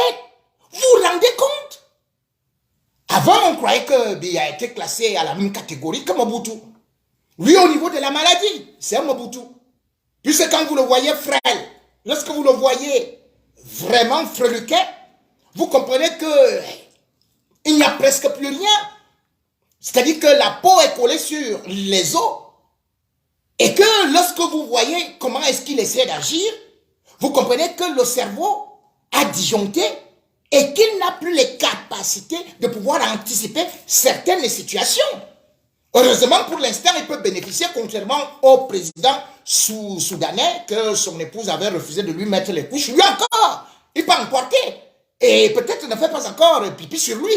tête. Vous vous rendez compte? Avant, on croyait que Biya était classé à la même catégorie que Mobutu. Lui, au niveau de la maladie, c'est un Mobutu. Puisque quand vous le voyez frêle, lorsque vous le voyez vraiment freluquet, vous comprenez que il n'y a presque plus rien. C'est-à-dire que la peau est collée sur les os. Et que lorsque vous voyez comment est-ce qu'il essaie d'agir, vous comprenez que le cerveau a disjoncté et qu'il n'a plus les capacités de pouvoir anticiper certaines situations. Heureusement, pour l'instant, il peut bénéficier, contrairement au président soudanais, que son épouse avait refusé de lui mettre les couches. Lui encore, il peut emporter. Et peut-être ne fait pas encore pipi sur lui.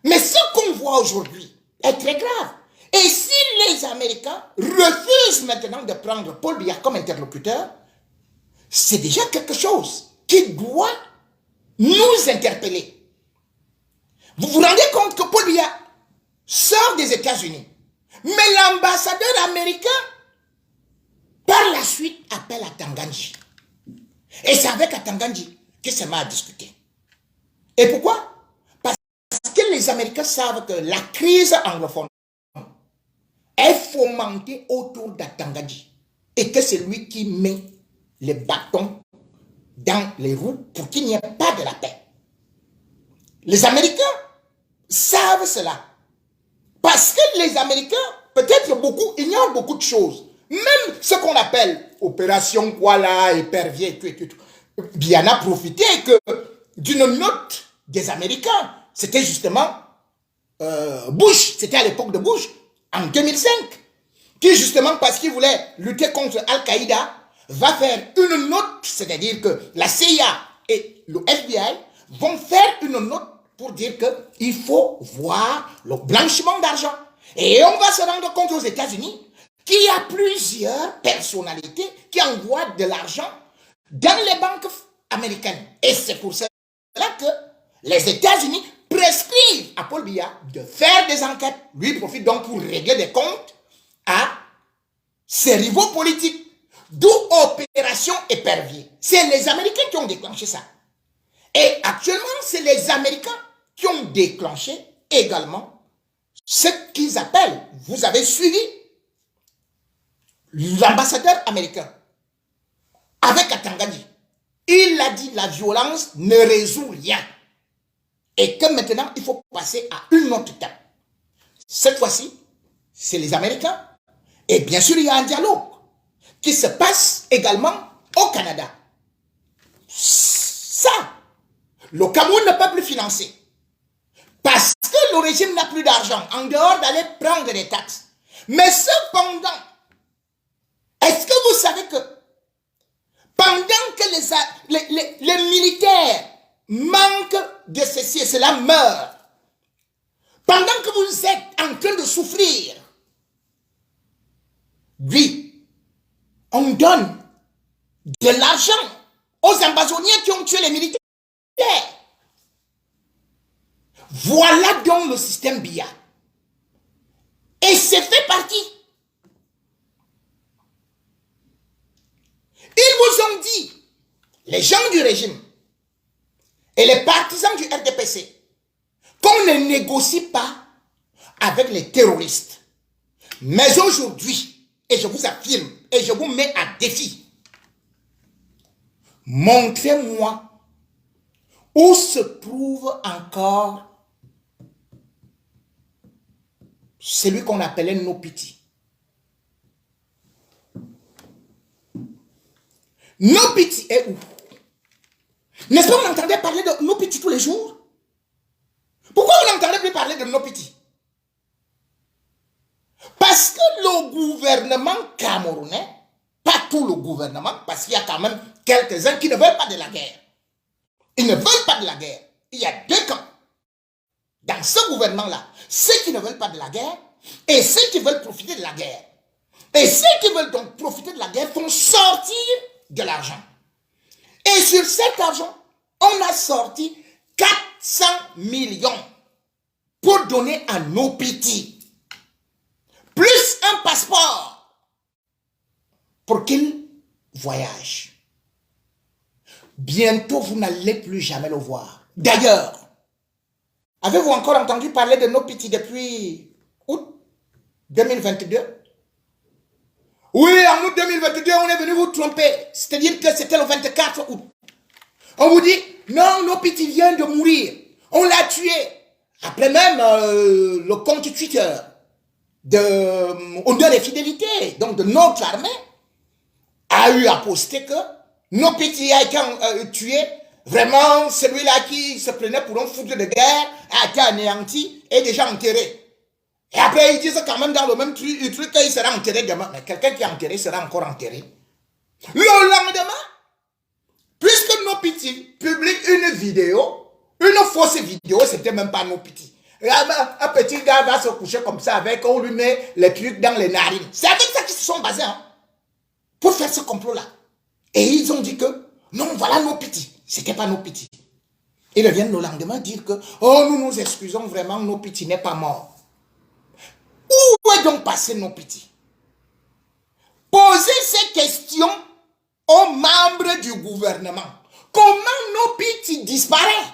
Mais ce qu'on voit aujourd'hui est très grave. Et si les Américains refusent maintenant de prendre Paul Biya comme interlocuteur, c'est déjà quelque chose qui doit nous interpeller. Vous vous rendez compte que Paul Biya sort des États-Unis, mais l'ambassadeur américain, par la suite, appelle à Tanganji. Et c'est avec Atanganji que ça m'a discuté. Et pourquoi? Parce que les Américains savent que la crise anglophone est fomentée autour d'Atanganji et que c'est lui qui met les bâtons dans les roues pour qu'il n'y ait pas de la paix. Les Américains savent cela. Parce que les Américains, peut-être beaucoup, ignorent beaucoup de choses. Même ce qu'on appelle opération Kuala, épervier, et tout. Bien a profité que d'une note des Américains, c'était justement Bush, c'était à l'époque de Bush, en 2005, qui justement parce qu'il voulait lutter contre Al-Qaïda, va faire une note, c'est-à-dire que la CIA et le FBI vont faire une note pour dire qu'il faut voir le blanchiment d'argent. Et on va se rendre compte aux États-Unis qu'il y a plusieurs personnalités qui envoient de l'argent dans les banques américaines. Et c'est pour cela que les États-Unis prescrivent à Paul Biya de faire des enquêtes. Lui, il profite donc pour régler des comptes à ses rivaux politiques. D'où Opération Épervier. C'est les Américains qui ont déclenché ça. Et actuellement, c'est les Américains qui ont déclenché également ce qu'ils appellent, vous avez suivi, l'ambassadeur américain avec Atanganji. Il a dit la violence ne résout rien. Et que maintenant, il faut passer à une autre étape. Cette fois-ci, c'est les Américains. Et bien sûr, il y a un dialogue qui se passe également au Canada. Ça, le Cameroun ne peut plus financer. Parce que le régime n'a plus d'argent, en dehors d'aller prendre des taxes. Mais cependant, est-ce que vous savez que pendant que les militaires manquent de ceci et cela meurent, pendant que vous êtes en train de souffrir, lui, on donne de l'argent aux ambazoniens qui ont tué les militaires. Voilà donc le système Biya. Et c'est fait partie. Ils vous ont dit, les gens du régime et les partisans du RDPC, qu'on ne négocie pas avec les terroristes. Mais aujourd'hui, et je vous affirme, et je vous mets à défi, montrez-moi où se trouve encore celui qu'on appelait Nopiti. Nopiti est où? N'est-ce pas, on entendait parler de Nopiti tous les jours? Pourquoi on n'entendait plus parler de Nopiti? Parce que le gouvernement camerounais, pas tout le gouvernement, parce qu'il y a quand même quelques-uns qui ne veulent pas de la guerre. Ils ne veulent pas de la guerre. Il y a deux camps. Dans ce gouvernement-là, ceux qui ne veulent pas de la guerre et ceux qui veulent profiter de la guerre. Et ceux qui veulent donc profiter de la guerre font sortir de l'argent. Et sur cet argent, on a sorti 400 millions pour donner à nos petits. Plus un passeport pour qu'ils voyagent. bientôt vous n'allez plus jamais le voir. D'ailleurs, avez-vous encore entendu parler de nos petits depuis août 2022? Oui, en août 2022, on est venu vous tromper. C'est-à-dire que c'était le 24 août. On vous dit, non, nos petits viennent de mourir. On l'a tué. Après même le compte Twitter de des fidélités, donc de notre armée, a eu à poster que nos petits a été tués. Vraiment, celui-là qui se prenait pour un foudre de guerre a été anéanti et déjà enterré. Et après, ils disent quand même dans le même truc qu'il sera enterré demain. Mais quelqu'un qui est enterré sera encore enterré. Le lendemain, puisque nos petits publient une vidéo, une fausse vidéo, c'était même pas nos petits. Un petit gars va se coucher comme ça avec, on lui met les trucs dans les narines. C'est avec ça qu'ils se sont basés, hein, pour faire ce complot-là. Et ils ont dit que, non, voilà nos petits. C'était pas nos petits. Ils reviennent le lendemain dire que, oh, nous nous excusons vraiment, nos petits n'est pas mort. Où est donc passé nos petits? Posez ces questions aux membres du gouvernement. Comment nos petits disparaissent?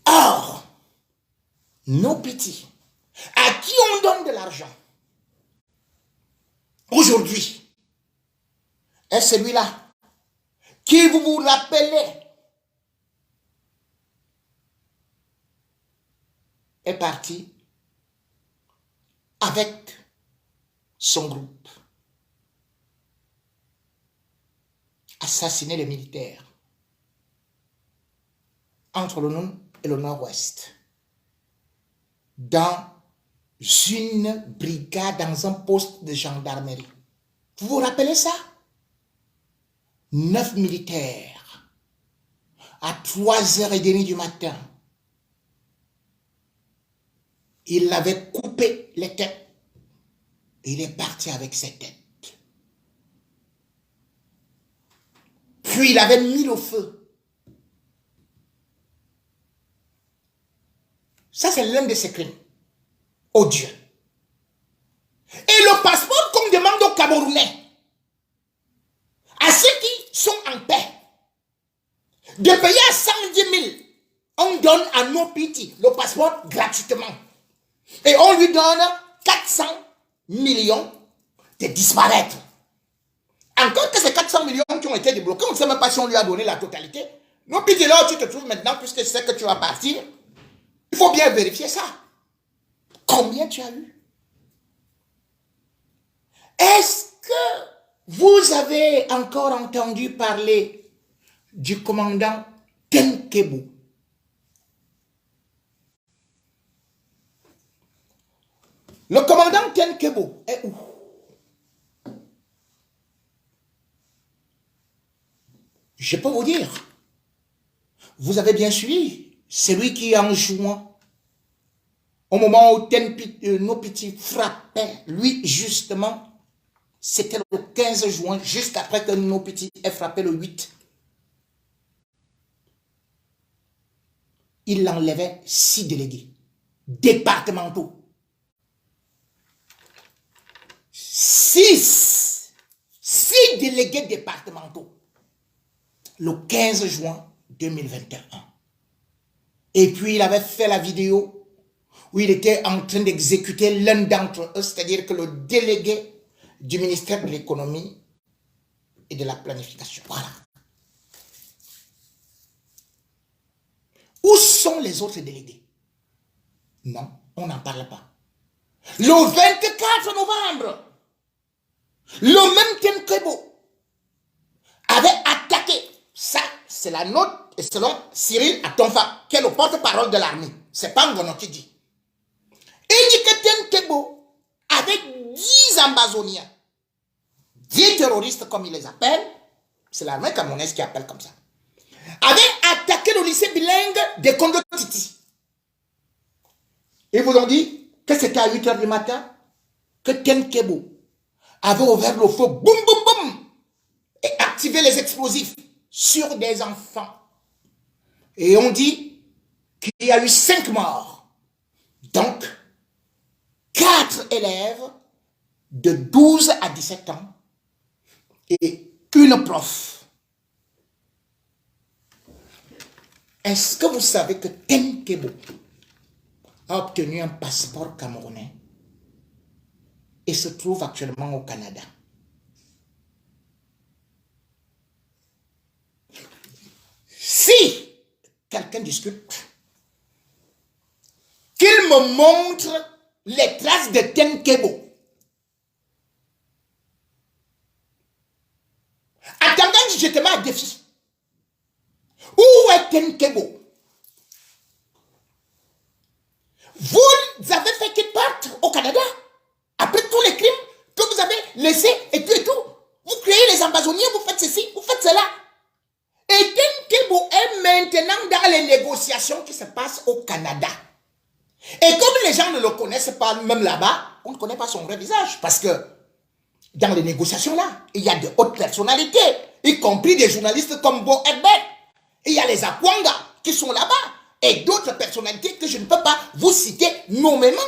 Or, nos petits, à qui on donne de l'argent aujourd'hui, est celui-là qui vous vous rappelez est parti avec son groupe assassiner les militaires entre le nord et le nord-ouest dans une brigade, dans un poste de gendarmerie. Vous vous rappelez ça? 9 militaires à 3h30 du matin. Il avait coupé les têtes. Il est parti avec ses têtes. Puis il avait mis le feu. Ça, c'est l'un de ses crimes odieux. Et le passeport qu'on demande aux Camerounais, à ceux qui sont en paix, de payer à 110 000, on donne à nos petits le passeport gratuitement. Et on lui donne 400 millions de disparaître. Encore que ces 400 millions qui ont été débloqués, on ne sait même pas si on lui a donné la totalité. Nos petits, là où tu te trouves maintenant, puisque je sais que tu vas partir, il faut bien vérifier ça. Combien tu as eu? Est-ce que vous avez encore entendu parler du commandant Tenkebo? Le commandant Tenkebo est où? Je peux vous dire, vous avez bien suivi, celui qui en juin, au moment où nos petits frappaient, lui justement, c'était le 15 juin, juste après que nos petits aient frappé le 8. Il enlevait 6 délégués départementaux. 6 délégués départementaux. Le 15 juin 2021. Et puis il avait fait la vidéo où il était en train d'exécuter l'un d'entre eux, c'est-à-dire que le délégué du ministère de l'économie et de la planification. Voilà. Où sont les autres délégués? Non, on n'en parle pas. Le 24 novembre, le même Tenkebo avait attaqué. Ça, c'est la note, et selon Cyril Atonfa, qui est le porte-parole de l'armée. C'est pas Ngono qui dit. Il dit que Tenkebo, avec 10 ambazoniens, 10 terroristes comme il les appelle, c'est l'armée camerounaise qui appelle comme ça, avait attaqué le lycée bilingue de Congo Titi. Ils vous ont dit que c'était à 8h du matin que Tenkebo avait ouvert le feu, boum, boum, boum, et activé les explosifs sur des enfants. Et on dit qu'il y a eu 5 morts. Donc, 4 élèves de 12 à 17 ans et une prof Est-ce que vous savez que Tenkebo a obtenu un passeport camerounais et se trouve actuellement au Canada? Si quelqu'un discute, qu'il me montre les traces de Tenkebo. Attendant je te mets à défi. Où est Tenkebo? Vous avez fait qu'il parte au Canada après tous les crimes que vous avez laissés et tout et tout. Vous créez les ambazoniers, vous faites ceci, vous faites cela. Et Tenkebo est maintenant dans les négociations qui se passent au Canada. Et comme les gens ne le connaissent pas, même là-bas, on ne connaît pas son vrai visage. Parce que dans les négociations là, il y a de hautes personnalités, y compris des journalistes comme Bo Herbert. Il y a les Akwanga qui sont là-bas. Et d'autres personnalités que je ne peux pas vous citer nommément.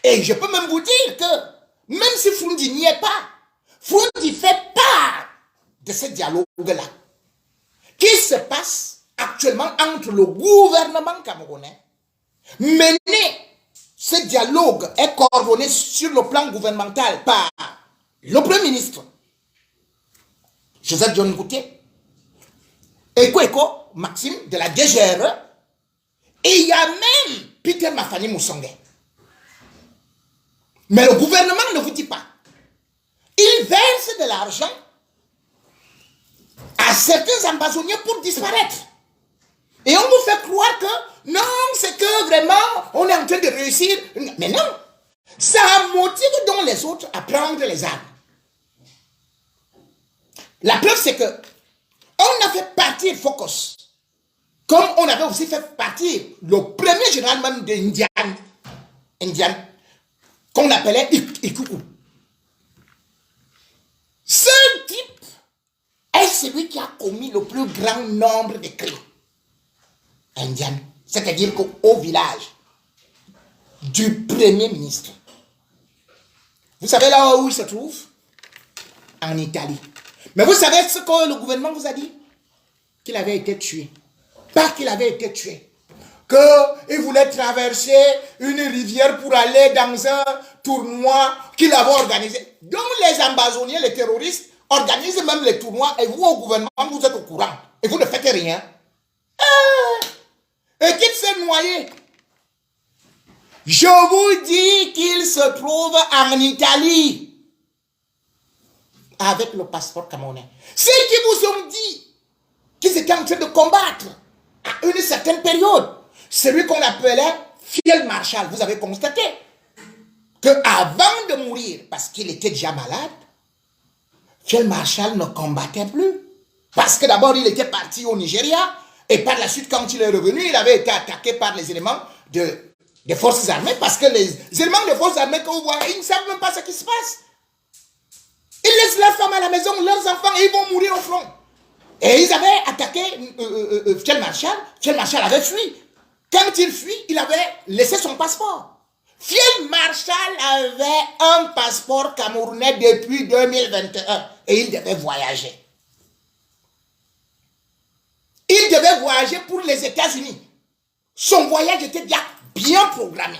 Et je peux même vous dire que, même si Froundi n'y est pas, Froundi fait part de ce dialogue-là qui se passe actuellement entre le gouvernement camerounais. Mener ce dialogue est coordonné sur le plan gouvernemental par le Premier ministre, Joseph John Goutier, Eko Maxime de la DGRE, et il y a même Peter Mafani Moussongue. Mais le gouvernement ne vous dit pas. Il verse de l'argent à certains ambazoniens pour disparaître. Et on vous fait croire que non, c'est que vraiment, on est en train de réussir. Mais non, ça motive donc les autres à prendre les armes. La preuve, c'est que on a fait partir Focus, comme on avait aussi fait partir le premier général même d'Indian, qu'on appelait Ikuku. Ce type est celui qui a commis le plus grand nombre de crimes. Indian, c'est-à-dire qu'au village du Premier ministre. Vous savez là où il se trouve? En Italie. Mais vous savez ce que le gouvernement vous a dit? Qu'il avait été tué. Pas qu'il avait été tué. Qu'il voulait traverser une rivière pour aller dans un tournoi qu'il avait organisé. Donc les ambazoniens, les terroristes, organisent même les tournois et vous au gouvernement, vous êtes au courant. Et vous ne faites rien. Et qu'il s'est noyé. Je vous dis qu'il se trouve en Italie. Avec le passeport camerounais. Ceux qui vous ont dit qu'ils étaient en train de combattre à une certaine période, celui qu'on appelait Field Marshal, vous avez constaté qu'avant de mourir, parce qu'il était déjà malade, Field Marshal ne combattait plus. Parce que d'abord, il était parti au Nigeria, et par la suite, quand il est revenu, il avait été attaqué par les éléments des forces armées, parce que les éléments des forces armées que vous voyez, ils ne savent même pas ce qui se passe. Ils laissent leurs femmes à la maison, leurs enfants, et ils vont mourir au front. Et ils avaient attaqué Field Marshal. Field Marshal avait fui. Quand il fuit, il avait laissé son passeport. Field Marshal avait un passeport camerounais depuis 2021 et il devait voyager. Il devait voyager pour les États-Unis. Son voyage était bien programmé.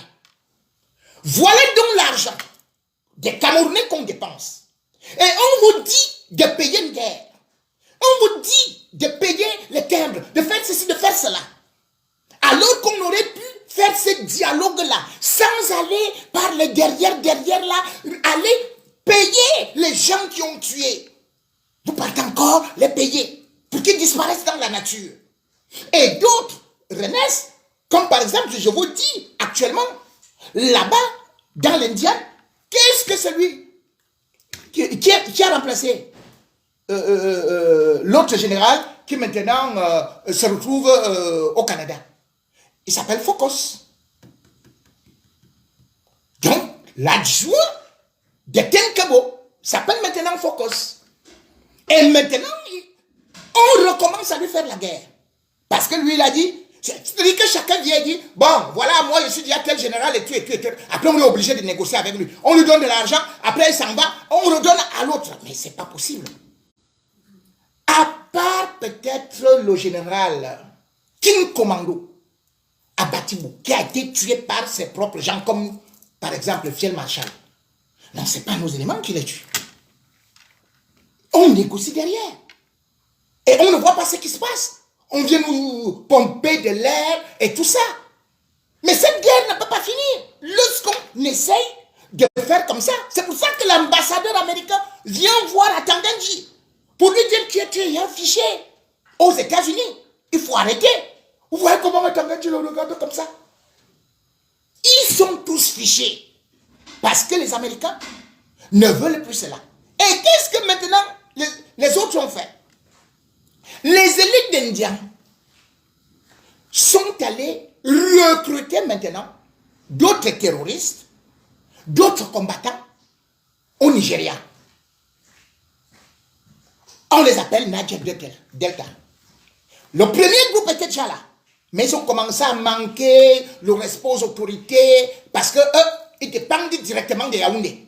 Voilà donc l'argent des Camerounais qu'on dépense. Et on vous dit de payer une guerre. On vous dit de payer les timbres, de faire ceci, de faire cela. Alors qu'on aurait pu faire ce dialogue-là, sans aller par les derrière là, aller payer les gens qui ont tué. Vous partez encore les payer pour qu'ils disparaissent dans la nature. Et d'autres renaissent, comme par exemple, je vous dis, actuellement, là-bas, dans l'Indien, qu'est-ce que celui qui a remplacé l'autre général qui maintenant se retrouve au Canada? Il s'appelle Focus. Donc, l'adjoint de Tenkebo s'appelle maintenant Focus. Et maintenant, on recommence à lui faire la guerre. Parce que lui, il a dit, c'est-à-dire que chacun vient et dit, bon, voilà, moi, je suis déjà tel général et tout, et tout, et tout. Après, on est obligé de négocier avec lui. On lui donne de l'argent, après, il s'en va, on redonne à l'autre. Mais c'est pas possible. À part peut-être le général King Commando à Batibou, qui a été tué par ses propres gens, comme par exemple Fiel Marshall. Non, ce n'est pas nos éléments qui les tuent. On négocie derrière. Et on ne voit pas ce qui se passe. On vient nous pomper de l'air et tout ça. Mais cette guerre ne peut pas finir. Lorsqu'on essaye de faire comme ça, c'est pour ça que l'ambassadeur américain vient voir à Tanganji pour lui dire qu'il y a un fichier aux États-Unis. Il faut arrêter. Vous voyez comment Tanganji le regarde comme ça? Ils sont tous fichés parce que les Américains ne veulent plus cela. Et qu'est-ce que maintenant les autres ont fait? Les élites d'Indiens sont allés recruter maintenant d'autres terroristes, d'autres combattants au Nigeria. On les appelle Niger Delta. Le premier groupe était déjà là, mais ils ont commencé à manquer le respect aux autorités parce que eux, ils dépendent directement de Yaoundé.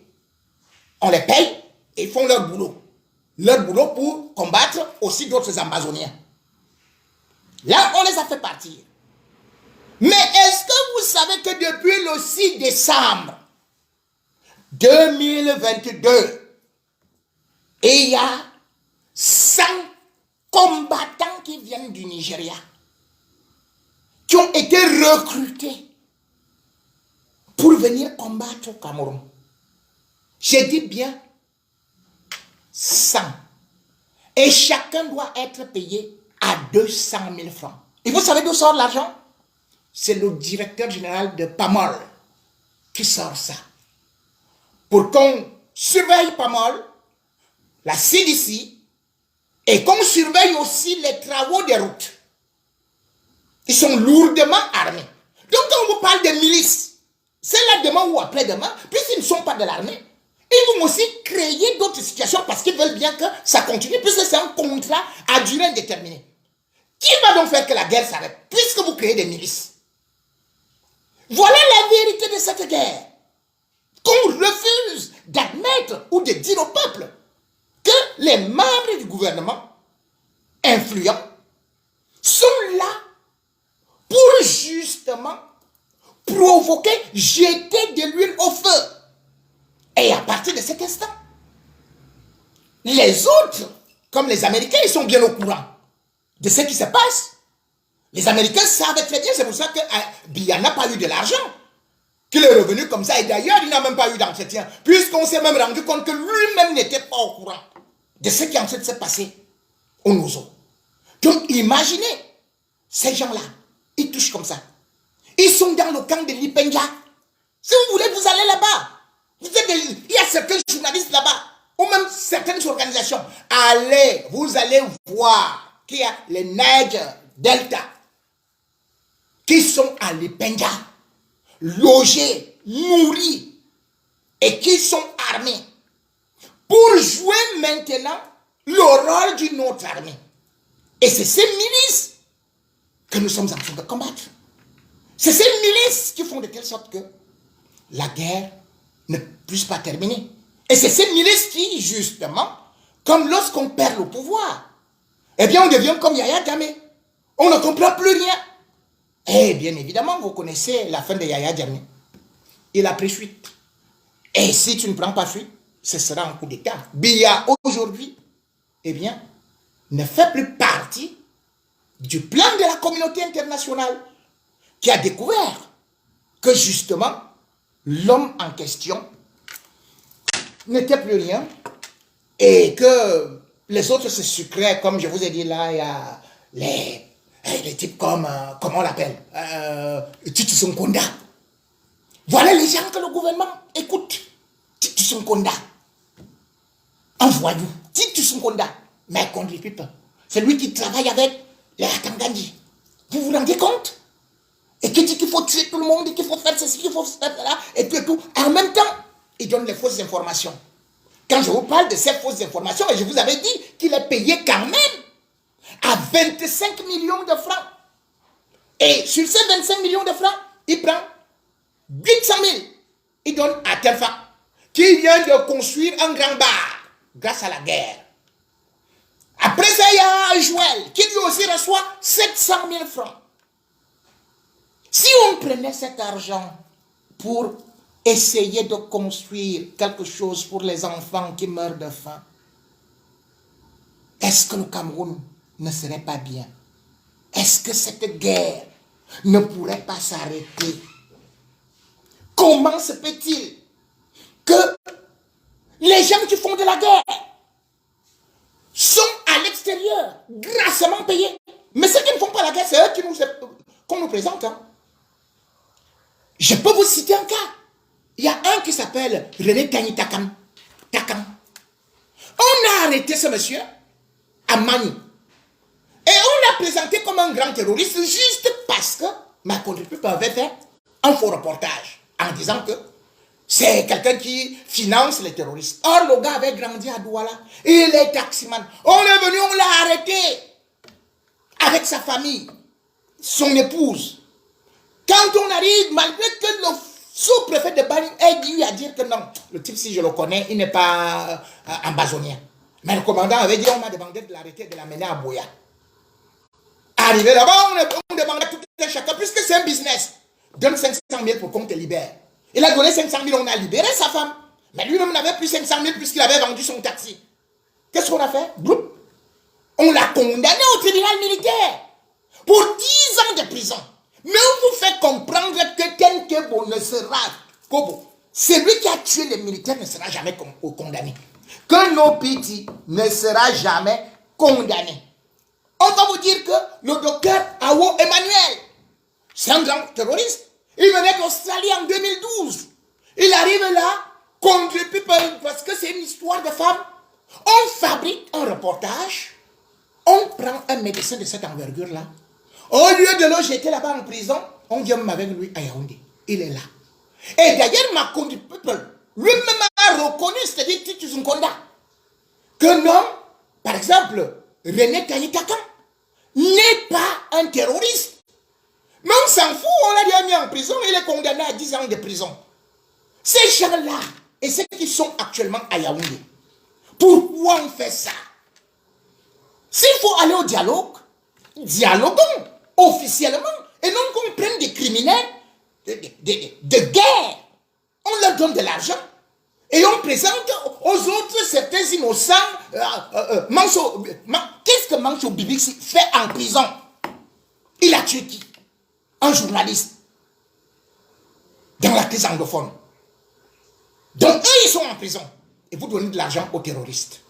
On les paye et ils font leur boulot. Leur boulot pour combattre aussi d'autres Amazoniens. Là, on les a fait partir. Mais est-ce que vous savez que depuis le 6 décembre 2022, il y a 100 combattants qui viennent du Nigeria, qui ont été recrutés pour venir combattre au Cameroun. J'ai dit bien 100. Et chacun doit être payé à 200 000 francs. Et vous savez d'où sort l'argent? C'est le directeur général de PAMOL qui sort ça. Pour qu'on surveille PAMOL, la CDC, et qu'on surveille aussi les travaux des routes. Ils sont lourdement armés. Donc quand on vous parle de milices, c'est là demain ou après-demain, puisqu'ils ne sont pas de l'armée, ils vont aussi créer d'autres situations parce qu'ils veulent bien que ça continue, puisque c'est un contrat à durée indéterminée. Qui va donc faire que la guerre s'arrête, puisque vous créez des milices? Voilà la vérité de cette guerre. Qu'on refuse d'admettre ou de dire au peuple que les membres du gouvernement influents sont là pour justement provoquer, jeter de l'huile au feu. Et à partir de cet instant, les autres, comme les Américains, ils sont bien au courant de ce qui se passe. Les Américains savent très bien, c'est pour ça que Biya n'a pas eu de l'argent, qu'il est revenu comme ça. Et d'ailleurs, il n'a même pas eu d'entretien, puisqu'on s'est même rendu compte que lui-même n'était pas au courant de ce qui est en train de se passer au Nozo. Donc, imaginez, ces gens-là, ils touchent comme ça. Ils sont dans le camp de Lipenja. Si vous voulez, vous allez là-bas. Il y a certains journalistes là-bas, ou même certaines organisations. Allez, vous allez voir qu'il y a les Niger Delta qui sont à Lipenja, logés, nourris, et qui sont armés pour jouer maintenant le rôle d'une autre armée. Et c'est ces milices que nous sommes en train de combattre. C'est ces milices qui font de telle sorte que la guerre ne puisse pas terminer. Et c'est ces milices qui, justement, comme lorsqu'on perd le pouvoir, eh bien on devient comme Yaya Jammeh. On ne comprend plus rien. Et bien évidemment, vous connaissez la fin de Yaya Jammeh. Il a pris fuite. Et si tu ne prends pas fuite, ce sera un coup d'État. Biya, aujourd'hui, eh bien, ne fait plus partie du plan de la communauté internationale qui a découvert que justement, l'homme en question n'était plus rien et que les autres se sucraient, comme je vous ai dit là, il y a les types comme, comment on l'appelle, Titu Sonkonda. Voilà les gens que le gouvernement écoute. Titu Sonkonda. Un voyou. Titu Sonkonda. Mais qu'on ne répète pas. C'est lui qui travaille avec les Atangandi. Vous vous rendez compte? Et qui dit qu'il faut tuer tout le monde, qu'il faut faire ceci, qu'il faut faire cela, et tout. En même temps, il donne les fausses informations. Quand je vous parle de ces fausses informations, et je vous avais dit qu'il est payé quand même à 25 millions de francs. Et sur ces 25 millions de francs, il prend 800 000. Il donne à Telfa, qui vient de construire un grand bar grâce à la guerre. Après ça, il y a Joël, qui lui aussi reçoit 700 000 francs. Si on prenait cet argent pour essayer de construire quelque chose pour les enfants qui meurent de faim, est-ce que le Cameroun ne serait pas bien? Est-ce que cette guerre ne pourrait pas s'arrêter? Comment se peut-il que les gens qui font de la guerre sont à l'extérieur, grassement payés? Mais ceux qui ne font pas la guerre, c'est eux qu'on nous présente. Hein. Je peux vous citer un cas. Il y a un qui s'appelle René Tani Takam. On a arrêté ce monsieur à Mani. Et on l'a présenté comme un grand terroriste juste parce que ma contribution avait fait un faux reportage en disant que c'est quelqu'un qui finance les terroristes. Or, le gars avait grandi à Douala. Il est taximan. On est venu, on l'a arrêté avec sa famille, son épouse. Quand on arrive, malgré que le sous-préfet de Bani ait dit à dire que non, le type, si je le connais, il n'est pas ambazonien. Mais le commandant avait dit, on m'a demandé de l'arrêter, de l'amener à Boya. Arrivé là-bas, on demandait tout un chacun, puisque c'est un business. Donne 500 000 pour qu'on te libère. Il a donné 500 000, on a libéré sa femme. Mais lui-même n'avait plus 500 000 puisqu'il avait vendu son taxi. Qu'est-ce qu'on a fait? On l'a condamné au tribunal militaire pour 10 ans de prison. Mais on vous fait comprendre que Ken Kebo ne sera, celui qui a tué les militaires ne sera jamais condamné. Que Nopiti ne sera jamais condamné. On va vous dire que le docteur Awo Emmanuel, c'est un grand terroriste. Il venait d'Australie en 2012. Il arrive là, conduit parce que c'est une histoire de femme. On fabrique un reportage. On prend un médecin de cette envergure-là. Au lieu de le jeter là-bas en prison, on vient avec lui à Yaoundé. Il est là. Et d'ailleurs, ma conduite lui-même a reconnu, c'est-à-dire Titus Nkonda, que non, par exemple, René Taïtaka n'est pas un terroriste. Mais on s'en fout, on l'a déjà mis en prison, il est condamné à 10 ans de prison. Ces gens-là, et ceux qui sont actuellement à Yaoundé, pourquoi on fait ça? S'il faut aller au dialogue, dialoguons officiellement, et non qu'on prenne des criminels de guerre. On leur donne de l'argent, et on présente aux autres certains innocents. Qu'est-ce que Mancho Bibixi fait en prison? Il a tué qui? Un journaliste dans la crise anglophone. Donc eux, ils sont en prison. Et vous donnez de l'argent aux terroristes.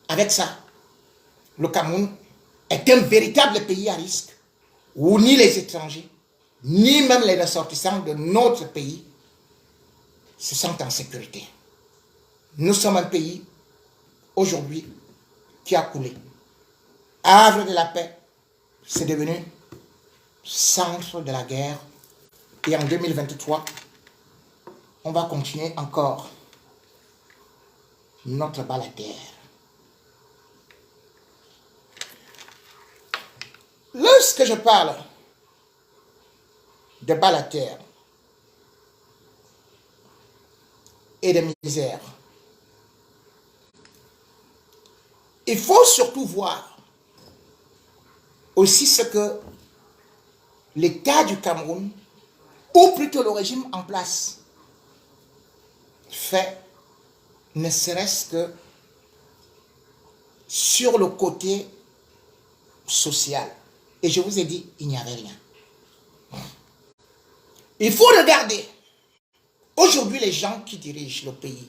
Avec ça, le Cameroun est un véritable pays à risque où ni les étrangers, ni même les ressortissants de notre pays se sentent en sécurité. Nous sommes un pays, aujourd'hui, qui a coulé. Havre de la paix, c'est devenu centre de la guerre. Et en 2023, on va continuer encore notre balle à terre. Lorsque je parle de balle à terre et de misère, il faut surtout voir aussi ce que l'État du Cameroun, ou plutôt le régime en place, fait, ne serait-ce que sur le côté social. Et je vous ai dit, il n'y avait rien. Il faut regarder. Aujourd'hui, les gens qui dirigent le pays,